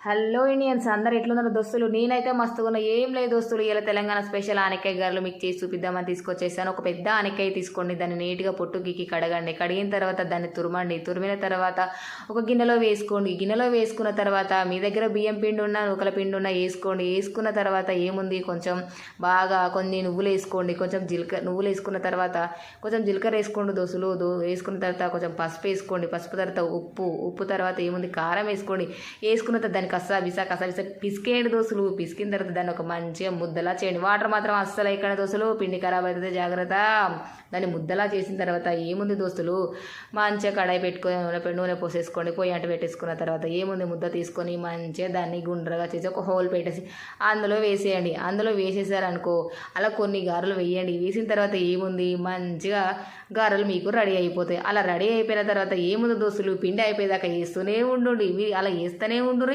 Hello Indians అందరు ఎట్లున్నారు దోస్తులు? నేనైతే మస్తుగా ఉన్నా. ఏం లేదు దోస్తులు, ఇలా తెలంగాణ స్పెషల్ ఆనకాయ గారెలు మీకు చేసి చూపిద్దామని తీసుకొచ్చేసాను. ఒక పెద్ద ఆనకాయ తీసుకోండి, దాన్ని నీట్గా పొట్టు గీకి కడగండి. కడిగిన తర్వాత దాన్ని తురమండి. తురిమిన తర్వాత ఒక గిన్నెలో వేసుకోండి. గిన్నెలో వేసుకున్న తర్వాత మీ దగ్గర బియ్యం పిండి ఉన్న నూకల పిండి ఉన్న వేసుకోండి. వేసుకున్న తర్వాత ఏముంది, కొంచెం బాగా కొన్ని నువ్వులు వేసుకోండి. కొంచెం నువ్వులు వేసుకున్న తర్వాత కొంచెం జీలకర్ర వేసుకోండి దోస్తులు. వేసుకున్న తర్వాత కొంచెం పసుపు వేసుకోండి. పసుపు తర్వాత ఉప్పు తర్వాత ఏముంది, కారం వేసుకోండి. వేసుకున్న తర్వాత దాన్ని కసా పిసికేయండి దోస్తులు. పిసికిన తర్వాత దాన్ని ఒక మంచిగా ముద్దలా చేయండి. వాటర్ మాత్రం అస్సలు ఎక్కడ దోస్తులు, పిండి ఖరాబ్ అవుతుంది, జాగ్రత్త. దాన్ని ముద్దలా చేసిన తర్వాత ఏముంది దోస్తులు, మంచిగా కడాయి పెట్టుకొని నూనె పోసేసుకోండి. పొయ్యి అంట పెట్టేసుకున్న తర్వాత ఏముంది, ముద్ద తీసుకొని మంచిగా దాన్ని గుండ్రగా చేసి ఒక హోల్ పెట్టేసి అందులో వేసేయండి. అందులో వేసేసారనుకో, అలా కొన్ని గారెలు వేయండి. వేసిన తర్వాత ఏముంది, మంచిగా గారెలు మీకు రెడీ అయిపోతాయి. అలా రెడీ అయిపోయిన తర్వాత ఏముంది దోస్తులు, పిండి అయిపోయేదాకా వేస్తూనే ఉండు. అలా వేస్తూనే ఉండు.